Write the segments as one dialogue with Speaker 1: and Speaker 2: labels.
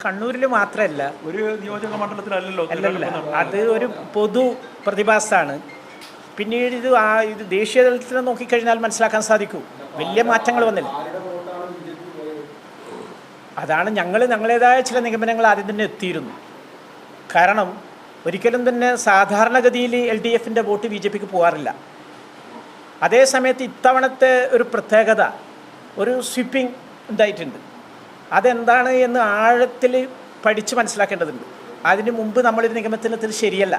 Speaker 1: കണ്ണൂരിൽ മാത്രമല്ല,
Speaker 2: ഒരു നിയോജക മണ്ഡലത്തിലല്ലല്ലോ,
Speaker 1: അല്ലല്ല, അത് ഒരു പൊതു പ്രതിഭാസമാണ്. പിന്നീട് ഇത് ദേശീയ തലത്തിൽ നോക്കിക്കഴിഞ്ഞാൽ മനസ്സിലാക്കാൻ സാധിക്കൂ, വലിയ മാറ്റങ്ങൾ വന്നില്ല. അതാണ് ഞങ്ങളുടേതായ ചില നിഗമനങ്ങൾ ആദ്യം തന്നെ എത്തിയിരുന്നു. കാരണം ഒരിക്കലും തന്നെ സാധാരണഗതിയിൽ LDFൻ്റെ വോട്ട് BJPക്ക് പോകാറില്ല. അതേ സമയത്ത് ഇത്തവണത്തെ ഒരു പ്രത്യേകത, ഒരു സ്വീപ്പിംഗ് ഉണ്ടായിട്ടുണ്ട്. അതെന്താണ് എന്ന് ആഴത്തിൽ പഠിച്ച് മനസ്സിലാക്കേണ്ടതുണ്ട്. അതിന് മുമ്പ് നമ്മളൊരു നിഗമനത്തിൽ ശരിയല്ല,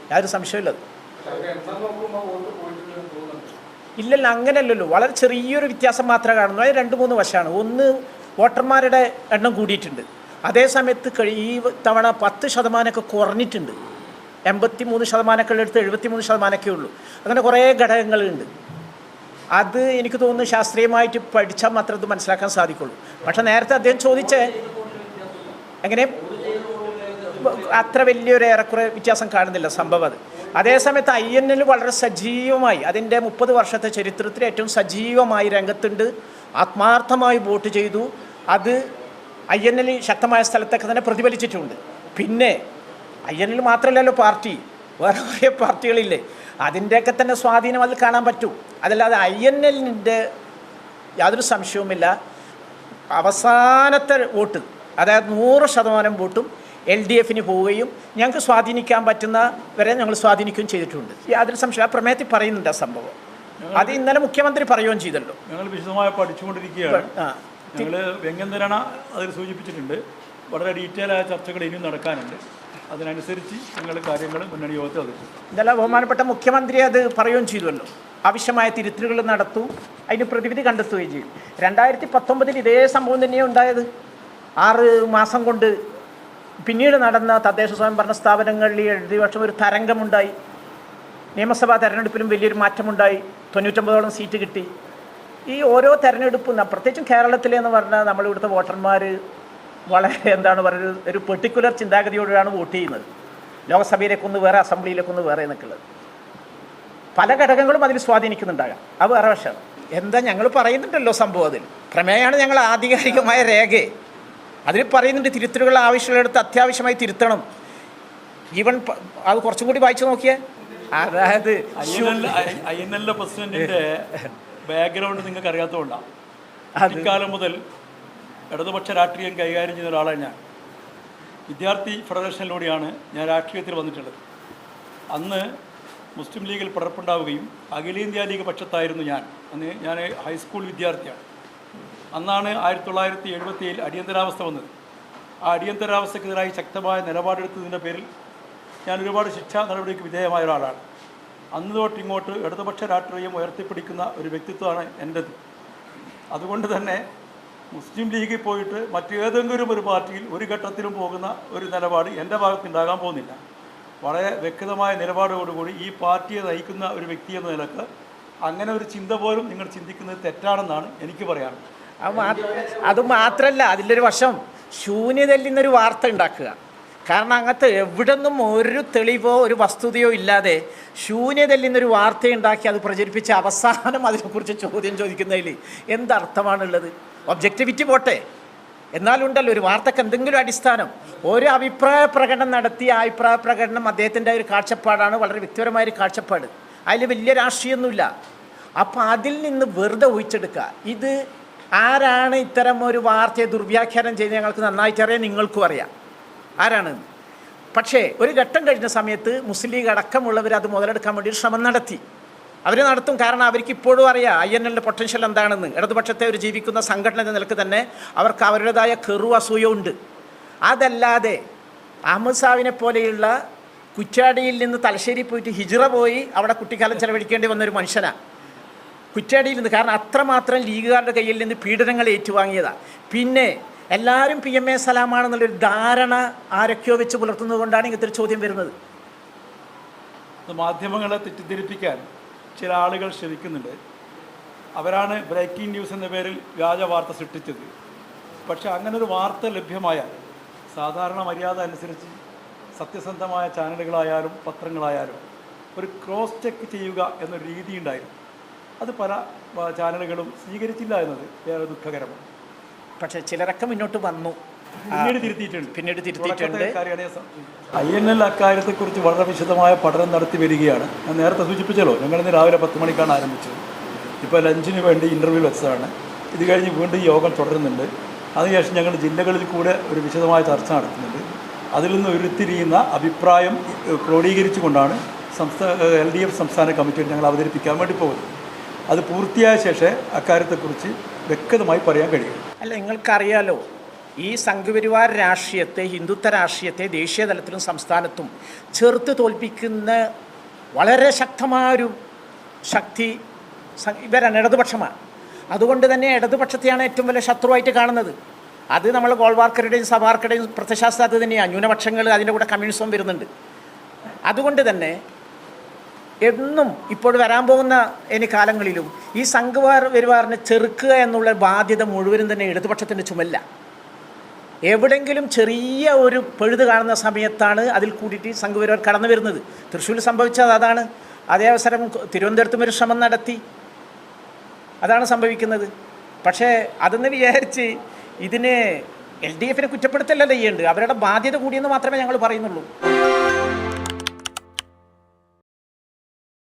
Speaker 1: യാതൊരു സംശയമില്ലത്. ഇല്ലല്ല, അങ്ങനെയല്ലല്ലോ. വളരെ ചെറിയൊരു വ്യത്യാസം മാത്രമേ കാണുന്നു. അത് 2-3 വശമാണ്. ഒന്ന്, വോട്ടർമാരുടെ എണ്ണം കൂടിയിട്ടുണ്ട്. അതേ സമയത്ത് ഈ തവണ 10% കുറഞ്ഞിട്ടുണ്ട്. 83% എടുത്ത് 73% ഉള്ളൂ. അങ്ങനെ കുറേ ഘടകങ്ങളുണ്ട്. അത് എനിക്ക് തോന്നുന്നു ശാസ്ത്രീയമായിട്ട് പഠിച്ചാൽ മാത്രമേ ഇത് മനസ്സിലാക്കാൻ സാധിക്കുള്ളൂ. പക്ഷേ നേരത്തെ അദ്ദേഹം ചോദിച്ചേ എങ്ങനെ അത്ര വലിയൊരു ഏറെക്കുറെ വ്യത്യാസം കാണുന്നില്ല സംഭവം. അത് അതേസമയത്ത് INL വളരെ സജീവമായി, അതിൻ്റെ 30 വർഷത്തെ ചരിത്രത്തിൽ ഏറ്റവും സജീവമായി രംഗത്തുണ്ട്. ആത്മാർത്ഥമായി വോട്ട് ചെയ്തു. അത് INL ശക്തമായ സ്ഥലത്തൊക്കെ തന്നെ പ്രതിഫലിച്ചിട്ടുണ്ട്. പിന്നെ INL മാത്രമല്ലല്ലോ പാർട്ടി, വേറെ കുറേ പാർട്ടികളില്ലേ, അതിൻ്റെയൊക്കെ തന്നെ സ്വാധീനം അതിൽ കാണാൻ പറ്റും. അതല്ലാതെ INLൻ്റെ യാതൊരു സംശയവുമില്ല. അവസാനത്തെ വോട്ട്, അതായത് 100% വോട്ടും LDFന് പോവുകയും ഞങ്ങൾക്ക് സ്വാധീനിക്കാൻ പറ്റുന്ന വരെ ഞങ്ങൾ സ്വാധീനിക്കുകയും ചെയ്തിട്ടുണ്ട്. യാതൊരു സംശയം ആ പ്രമേയത്തിൽ പറയുന്നുണ്ട് ആ സംഭവം. അത് ഇന്നലെ മുഖ്യമന്ത്രി പറയുകയും ചെയ്തല്ലോ.
Speaker 2: ഞങ്ങൾ വിശദമായി പഠിച്ചുകൊണ്ടിരിക്കുകയാണ്. ഞങ്ങൾ വ്യംഗ്യന്തരണ അതിൽ സൂചിപ്പിച്ചിട്ടുണ്ട്. വളരെ ഡീറ്റെയിൽ ആയ ചർച്ചകൾ ഇനിയും നടക്കാനുണ്ട്. അതിനനുസരിച്ച് ഞങ്ങൾ കാര്യങ്ങൾ മുന്നണി യോഗത്തിൽ അവതരിപ്പിക്കും.
Speaker 1: ഇന്നലെ ബഹുമാനപ്പെട്ട മുഖ്യമന്ത്രി അത് പറയുകയും ചെയ്തുവല്ലോ. ആവശ്യമായ തിരുത്തലുകൾ നടത്തും, അതിന് പ്രതിവിധി കണ്ടെത്തുകയും ചെയ്യും. 2019 ഇതേ സംഭവം തന്നെയാണ് ഉണ്ടായത്. 6 മാസം കൊണ്ട് പിന്നീട് നടന്ന തദ്ദേശ സ്വയംഭരണ സ്ഥാപനങ്ങളിൽ ഇടതുപക്ഷം ഒരു തരംഗമുണ്ടായി. നിയമസഭാ തെരഞ്ഞെടുപ്പിലും വലിയൊരു മാറ്റമുണ്ടായി. 99ഓളം സീറ്റ് കിട്ടി. ഈ ഓരോ തെരഞ്ഞെടുപ്പും, പ്രത്യേകിച്ചും കേരളത്തിലെന്ന് പറഞ്ഞാൽ നമ്മളിവിടുത്തെ വോട്ടർമാർ വളരെ എന്താണ് പറയുക, ഒരു പെർട്ടിക്കുലർ ചിന്താഗതിയോടാണ് വോട്ട് ചെയ്യുന്നത്. ലോക്സഭയിലേക്കൊന്ന് വേറെ, അസംബ്ലിയിലേക്കൊന്ന് വേറെ എന്നൊക്കെയുള്ളത്. പല ഘടകങ്ങളും അതിൽ സ്വാധീനിക്കുന്നുണ്ടാകാം. അത് വേറെ വശമാണ്. എന്താ ഞങ്ങൾ പറയുന്നുണ്ടല്ലോ സംഭവം. അതിൽ പ്രമേയമാണ് ഞങ്ങൾ ആധികാരികമായ രേഖ. അതിൽ പറയുന്നുണ്ട് തിരുത്തലുകൾ ആവശ്യമുള്ളിടത്ത് അത്യാവശ്യമായി തിരുത്തണം. ഈവൻ അത് കുറച്ചും കൂടി വായിച്ചു നോക്കിയേ. അതായത്
Speaker 2: INL പ്രസിഡന്റിന്റെ ബാക്ക്ഗ്രൗണ്ട് നിങ്ങൾക്ക് അറിയാത്തതുകൊണ്ടാണ്. ഇക്കാലം മുതൽ ഇടതുപക്ഷ രാഷ്ട്രീയം കൈകാര്യം ചെയ്യുന്ന ഒരാളാണ് ഞാൻ. വിദ്യാർത്ഥി ഫെഡറേഷനിലൂടെയാണ് ഞാൻ രാഷ്ട്രീയത്തിൽ വന്നിട്ടുള്ളത്. അന്ന് മുസ്ലിം ലീഗിൽ പടർപ്പുണ്ടാവുകയും അഖിലേന്ത്യാ ലീഗ് പക്ഷത്തായിരുന്നു ഞാൻ. അന്ന് ഞാൻ ഹൈസ്കൂൾ വിദ്യാർത്ഥിയാണ്. അന്നാണ് 1977 അടിയന്തരാവസ്ഥ വന്നത്. ആ അടിയന്തരാവസ്ഥക്കെതിരായി ശക്തമായ നിലപാടെടുത്തതിൻ്റെ പേരിൽ ഞാൻ ഒരുപാട് ശിക്ഷാ നടപടിക്ക് വിധേയമായ ഒരാളാണ്. അന്ന് തൊട്ട് ഇങ്ങോട്ട് ഇടതുപക്ഷ രാഷ്ട്രീയം ഉയർത്തിപ്പിടിക്കുന്ന ഒരു വ്യക്തിത്വമാണ് എൻ്റെത്. അതുകൊണ്ട് തന്നെ മുസ്ലിം ലീഗിൽ പോയിട്ട് മറ്റേതെങ്കിലും ഒരു പാർട്ടിയിൽ ഒരു ഘട്ടത്തിലും പോകുന്ന ഒരു നിലപാട് എൻ്റെ ഭാഗത്തുണ്ടാകാൻ പോകുന്നില്ല. വളരെ വ്യക്തമായ നിലപാടോടുകൂടി ഈ പാർട്ടിയെ നയിക്കുന്ന ഒരു വ്യക്തി എന്ന നിലക്ക് അങ്ങനെ ഒരു ചിന്ത പോലും നിങ്ങൾ ചിന്തിക്കുന്നത് തെറ്റാണെന്നാണ് എനിക്ക് പറയാനുള്ളത്.
Speaker 1: അത് മാത്രമല്ല, അതിലൊരു വശം ശൂന്യതയിൽ നിന്നൊരു വാർത്ത ഉണ്ടാക്കുക. കാരണം അങ്ങനത്തെ എവിടെ നിന്നും ഒരു തെളിവോ ഒരു വസ്തുതയോ ഇല്ലാതെ ശൂന്യതയിൽ നിന്നൊരു വാർത്തയുണ്ടാക്കി അത് പ്രചരിപ്പിച്ച് അവസാനം അതിനെക്കുറിച്ച് ചോദ്യം ചോദിക്കുന്നതിൽ എന്തർത്ഥമാണുള്ളത്? ഒബ്ജക്റ്റിവിറ്റി പോട്ടെ, എന്നാലുണ്ടല്ലോ ഒരു വാർത്തക്ക് എന്തെങ്കിലും അടിസ്ഥാനം. ഒരു അഭിപ്രായ പ്രകടനം നടത്തി ആ അഭിപ്രായ പ്രകടനം അദ്ദേഹത്തിൻ്റെ ഒരു കാഴ്ചപ്പാടാണ്, വളരെ വ്യക്തിപരമായൊരു കാഴ്ചപ്പാട്. അതിൽ വലിയ രാഷ്ട്രീയമൊന്നുമില്ല. അപ്പോൾ അതിൽ നിന്ന് വെറുതെ ഒഴിച്ചെടുക്കുക. ഇത് ആരാണ് ഇത്തരം ഒരു വാർത്തയെ ദുർവ്യാഖ്യാനം ചെയ്ത് ഞങ്ങൾക്ക് നന്നായിട്ടറിയാം, നിങ്ങൾക്കും അറിയാം ആരാണ്. പക്ഷേ ഒരു ഘട്ടം കഴിഞ്ഞ സമയത്ത് മുസ്ലിം ലീഗ് അടക്കമുള്ളവർ അത് മുതലെടുക്കാൻ വേണ്ടി ഒരു ശ്രമം നടത്തി. അവർ നടത്തും. കാരണം അവർക്ക് ഇപ്പോഴും അറിയാം INLൻ്റെ പൊട്ടൻഷ്യൽ എന്താണെന്ന്. ഇടതുപക്ഷത്തെ ഒരു ജീവിക്കുന്ന സംഘടന എന്ന നിലക്ക് തന്നെ അവർക്ക് അവരുടേതായ കെറു അസൂയുണ്ട്. അതല്ലാതെ അഹമ്മദ് സാഹിബിനെ പോലെയുള്ള കുറ്റ്യാടിയിൽ നിന്ന് തലശ്ശേരി പോയിട്ട് ഹിജ്റ പോയി അവിടെ കുട്ടിക്കാലം ചെലവഴിക്കേണ്ടി വന്നൊരു മനുഷ്യനാണ് കുറ്റ്യാടിയിൽ നിന്ന്. കാരണം അത്രമാത്രം ലീഗുകാരുടെ കയ്യിൽ നിന്ന് പീഡനങ്ങൾ ഏറ്റുവാങ്ങിയതാണ്. പിന്നെ എല്ലാവരും PMA സലാമാണെന്നുള്ളൊരു ധാരണ ആരൊക്കെയോ വെച്ച് പുലർത്തുന്നത് കൊണ്ടാണ് ഇങ്ങനത്തെ ഒരു ചോദ്യം വരുന്നത്.
Speaker 2: മാധ്യമങ്ങളെ തെറ്റിദ്ധരിപ്പിക്കാൻ ചില ആളുകൾ ശ്രമിക്കുന്നുണ്ട്. അവരാണ് ബ്രേക്കിംഗ് ന്യൂസ് എന്ന പേരിൽ വ്യാജ വാർത്ത സൃഷ്ടിച്ചത്. പക്ഷേ അങ്ങനൊരു വാർത്ത ലഭ്യമായാൽ സാധാരണ മര്യാദ അനുസരിച്ച് സത്യസന്ധമായ ചാനലുകളായാലും പത്രങ്ങളായാലും ഒരു ക്രോസ് ചെക്ക് ചെയ്യുക എന്നൊരു രീതി ഉണ്ടായിരുന്നു. അത് പല ചാനലുകളും സ്വീകരിച്ചില്ല എന്നത് ഏറെ ദുഃഖകരമാണ്.
Speaker 1: പക്ഷേ ചിലരൊക്കെ മുന്നോട്ട് വന്നു. പിന്നീട് തിരുത്തിയിട്ടുണ്ട്.
Speaker 2: INL അക്കാര്യത്തെക്കുറിച്ച് വളരെ വിശദമായ പഠനം നടത്തി വരികയാണ്. ഞാൻ നേരത്തെ സൂചിപ്പിച്ചല്ലോ, ഞങ്ങളിന്ന് രാവിലെ 10 മണിക്കാണ് ആരംഭിച്ചത്. ഇപ്പോൾ ലഞ്ചിന് വേണ്ടി ഇൻ്റർവ്യൂ വെച്ചതാണ്. ഇത് കഴിഞ്ഞ് വീണ്ടും ഈ യോഗം തുടരുന്നുണ്ട്. അതിനുശേഷം ഞങ്ങൾ ജില്ലകളിൽ കൂടെ ഒരു വിശദമായ ചർച്ച നടത്തുന്നുണ്ട്. അതിൽ നിന്ന് ഉരുത്തിരിയുന്ന അഭിപ്രായം ക്രോഡീകരിച്ചുകൊണ്ടാണ് LDF സംസ്ഥാന കമ്മിറ്റിയിൽ ഞങ്ങൾ അവതരിപ്പിക്കാൻ വേണ്ടി പോകുന്നത്. അത് പൂർത്തിയായ ശേഷം അക്കാര്യത്തെക്കുറിച്ച് വ്യക്തമായി പറയാൻ കഴിയും.
Speaker 1: അല്ല, നിങ്ങൾക്കറിയാലോ, ഈ സംഘപരിവാർ രാഷ്ട്രീയത്തെ, ഹിന്ദുത്വ രാഷ്ട്രീയത്തെ ദേശീയ തലത്തിലും സംസ്ഥാനത്തും ചെറുത്ത് തോൽപ്പിക്കുന്ന വളരെ ശക്തമായൊരു ശക്തി ഇവരാണ്, ഇടതുപക്ഷമാണ്. അതുകൊണ്ട് തന്നെ ഇടതുപക്ഷത്തെയാണ് ഏറ്റവും വലിയ ശത്രുവായിട്ട് കാണുന്നത്. അത് നമ്മൾ ഗോൾവാർക്കറുടെയും സവാർക്കറുടെയും പ്രത്യശാസ്ത്ര അത് തന്നെയാണ്. ന്യൂനപക്ഷങ്ങൾ, അതിൻ്റെ കൂടെ കമ്മ്യൂണിസം വരുന്നുണ്ട്. അതുകൊണ്ട് തന്നെ എന്നും ഇപ്പോൾ വരാൻ പോകുന്ന കാലങ്ങളിലും ഈ സംഘപരിവാറിനെ ചെറുക്കുക എന്നുള്ള ബാധ്യത മുഴുവനും തന്നെ ഇടതുപക്ഷത്തിൻ്റെ ചുമല്ല. എവിടെങ്കിലും ചെറിയ ഒരു പഴുത് കാണുന്ന സമയത്താണ് അതിൽ കൂടിയിട്ട് സംഘപരിവാർ കടന്നു വരുന്നത്. തൃശ്ശൂരിൽ സംഭവിച്ചത് അതാണ്. അതേ അവസരം തിരുവനന്തപുരത്തും ഒരു ശ്രമം നടത്തി, അതാണ് സംഭവിക്കുന്നത്. പക്ഷേ അതെന്ന് വിചാരിച്ച് ഇതിന് LDF കുറ്റപ്പെടുത്തലല്ല ചെയ്യേണ്ടത്. അവരുടെ ബാധ്യത കൂടിയെന്ന് മാത്രമേ ഞങ്ങൾ പറയുന്നുള്ളൂ.